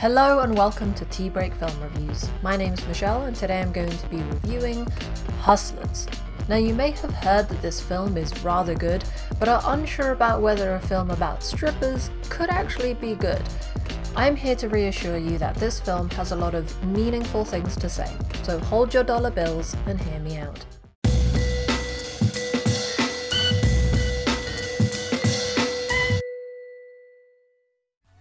Hello and welcome to Tea Break Film Reviews. My name's Michelle and today I'm going to be reviewing Hustlers. Now you may have heard that this film is rather good, but are unsure about whether a film about strippers could actually be good. I'm here to reassure you that this film has a lot of meaningful things to say, so hold your dollar bills and hear me out.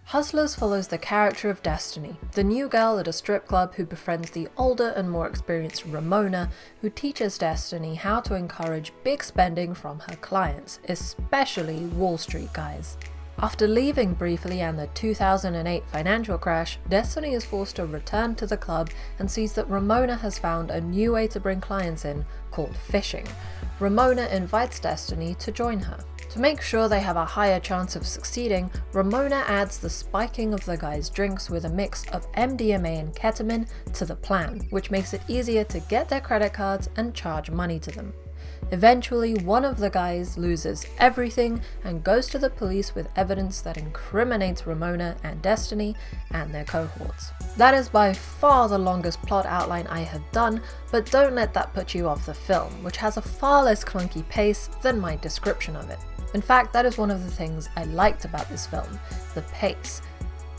Hustlers follows the character of Destiny, the new girl at a strip club who befriends the older and more experienced Ramona, who teaches Destiny how to encourage big spending from her clients, especially Wall Street guys. After leaving briefly and the 2008 financial crash, Destiny is forced to return to the club and sees that Ramona has found a new way to bring clients in, called fishing. Ramona invites Destiny to join her. To make sure they have a higher chance of succeeding, Ramona adds the spiking of the guys' drinks with a mix of MDMA and ketamine to the plan, which makes it easier to get their credit cards and charge money to them. Eventually, one of the guys loses everything and goes to the police with evidence that incriminates Ramona and Destiny and their cohorts. That is by far the longest plot outline I have done, but don't let that put you off the film, which has a far less clunky pace than my description of it. In fact, that is one of the things I liked about this film, the pace.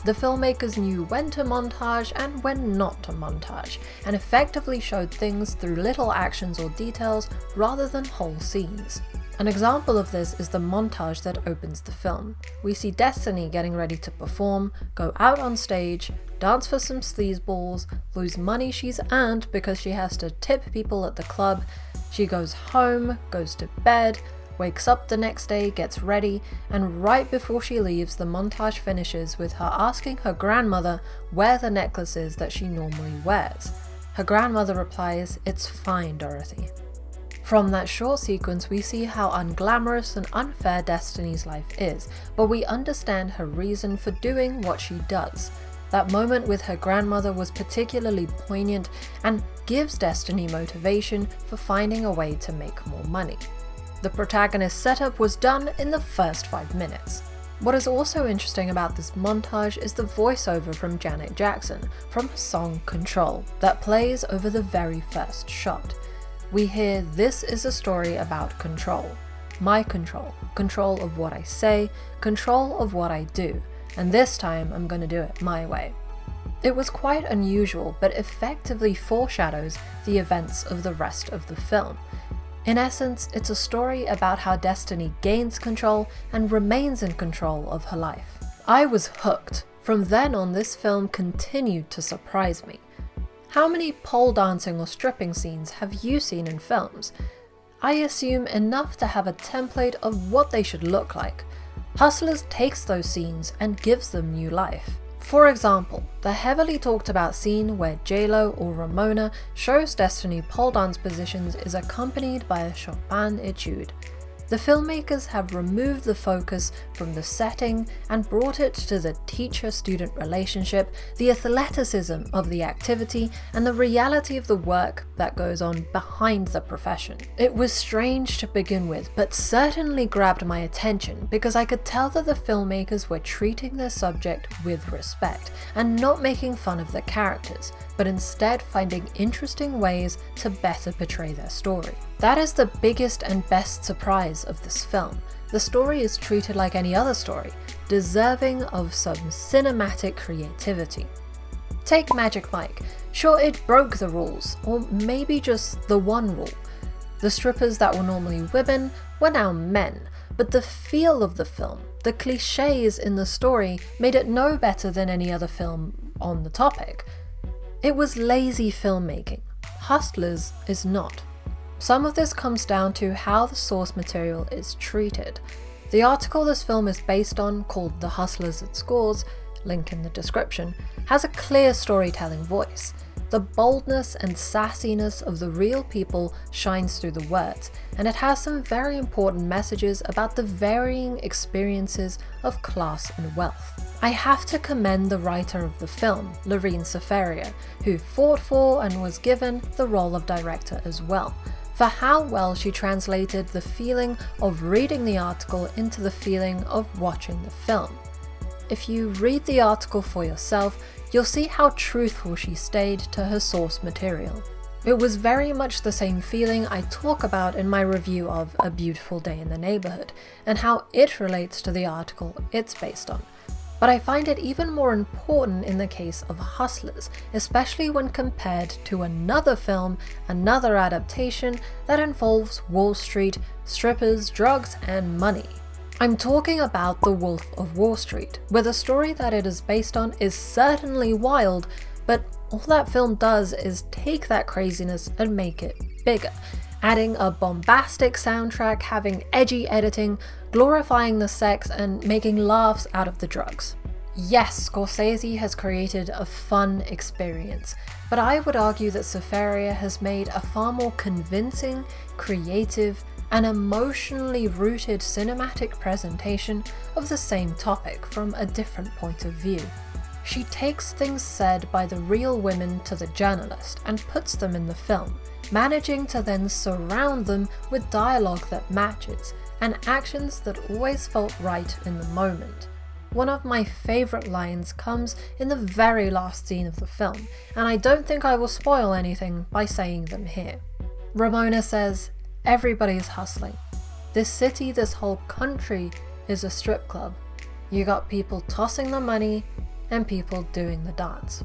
The filmmakers knew when to montage and when not to montage, and effectively showed things through little actions or details rather than whole scenes. An example of this is the montage that opens the film. We see Destiny getting ready to perform, go out on stage, dance for some sleazeballs, lose money she's earned because she has to tip people at the club. She goes home, goes to bed, wakes up the next day, gets ready, and right before she leaves, the montage finishes with her asking her grandmother where the necklace is that she normally wears. Her grandmother replies, "It's fine, Dorothy." From that short sequence, we see how unglamorous and unfair Destiny's life is, but we understand her reason for doing what she does. That moment with her grandmother was particularly poignant and gives Destiny motivation for finding a way to make more money. The protagonist's setup was done in the first 5 minutes. What is also interesting about this montage is the voiceover from Janet Jackson from her song Control that plays over the very first shot. We hear this is a story about control. My control. Control of what I say, control of what I do, and this time I'm gonna do it my way. It was quite unusual, but effectively foreshadows the events of the rest of the film. In essence, it's a story about how Destiny gains control and remains in control of her life. I was hooked. From then on, this film continued to surprise me. How many pole dancing or stripping scenes have you seen in films? I assume enough to have a template of what they should look like. Hustlers takes those scenes and gives them new life. For example, the heavily talked about scene where J.Lo or Ramona shows Destiny pole dance positions is accompanied by a Chopin etude. The filmmakers have removed the focus from the setting and brought it to the teacher-student relationship, the athleticism of the activity, and the reality of the work that goes on behind the profession. It was strange to begin with, but certainly grabbed my attention because I could tell that the filmmakers were treating their subject with respect and not making fun of the characters, but instead finding interesting ways to better portray their story. That is the biggest and best surprise of this film. The story is treated like any other story, deserving of some cinematic creativity. Take Magic Mike. Sure, it broke the rules, or maybe just the one rule. The strippers that were normally women were now men, but the feel of the film, the cliches in the story, made it no better than any other film on the topic. It was lazy filmmaking. Hustlers is not. Some of this comes down to how the source material is treated. The article this film is based on, called The Hustlers It Scores, link in the description, has a clear storytelling voice. The boldness and sassiness of the real people shines through the words, and it has some very important messages about the varying experiences of class and wealth. I have to commend the writer of the film, Lorene Scafaria, who fought for and was given the role of director as well, for how well she translated the feeling of reading the article into the feeling of watching the film. if you read the article for yourself, you'll see how truthful she stayed to her source material. It was very much the same feeling I talk about in my review of A Beautiful Day in the Neighborhood, and how it relates to the article it's based on. But I find it even more important in the case of Hustlers, especially when compared to another film, another adaptation that involves Wall Street, strippers, drugs, and money. I'm talking about The Wolf of Wall Street, where the story that it is based on is certainly wild, but all that film does is take that craziness and make it bigger, adding a bombastic soundtrack, having edgy editing, glorifying the sex, and making laughs out of the drugs. Yes, Scorsese has created a fun experience, but I would argue that Scafaria has made a far more convincing, creative, and emotionally rooted cinematic presentation of the same topic from a different point of view. She takes things said by the real women to the journalist and puts them in the film, managing to then surround them with dialogue that matches, and actions that always felt right in the moment. One of my favourite lines comes in the very last scene of the film, and I don't think I will spoil anything by saying them here. Ramona says, "Everybody's hustling. This city, this whole country is a strip club. You got people tossing the money and people doing the dance."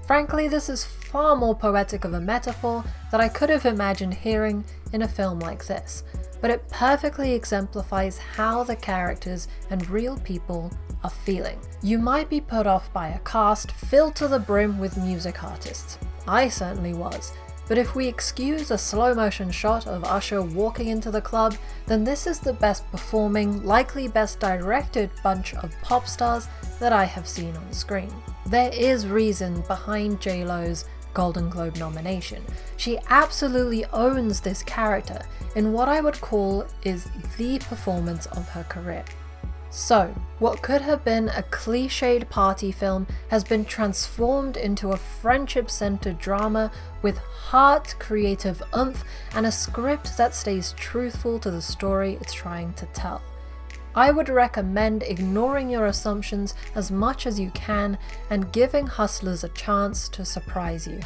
Frankly, this is far more poetic of a metaphor that I could have imagined hearing in a film like this, but it perfectly exemplifies how the characters and real people are feeling. You might be put off by a cast filled to the brim with music artists. I certainly was. But if we excuse a slow motion shot of Usher walking into the club, then this is the best performing, likely best directed bunch of pop stars that I have seen on screen. There is reason behind J.Lo's Golden Globe nomination. She absolutely owns this character in what I would call is the performance of her career. So, what could have been a cliched party film has been transformed into a friendship-centered drama with heart, creative oomph, and a script that stays truthful to the story it's trying to tell. I would recommend ignoring your assumptions as much as you can and giving Hustlers a chance to surprise you.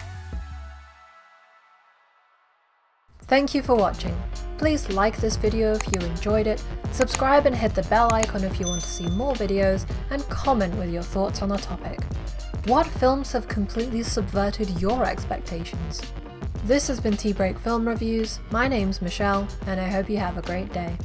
Thank you for watching. Please like this video if you enjoyed it, subscribe and hit the bell icon if you want to see more videos, and comment with your thoughts on the topic. What films have completely subverted your expectations? This has been Tea Break Film Reviews. My name's Michelle, and I hope you have a great day.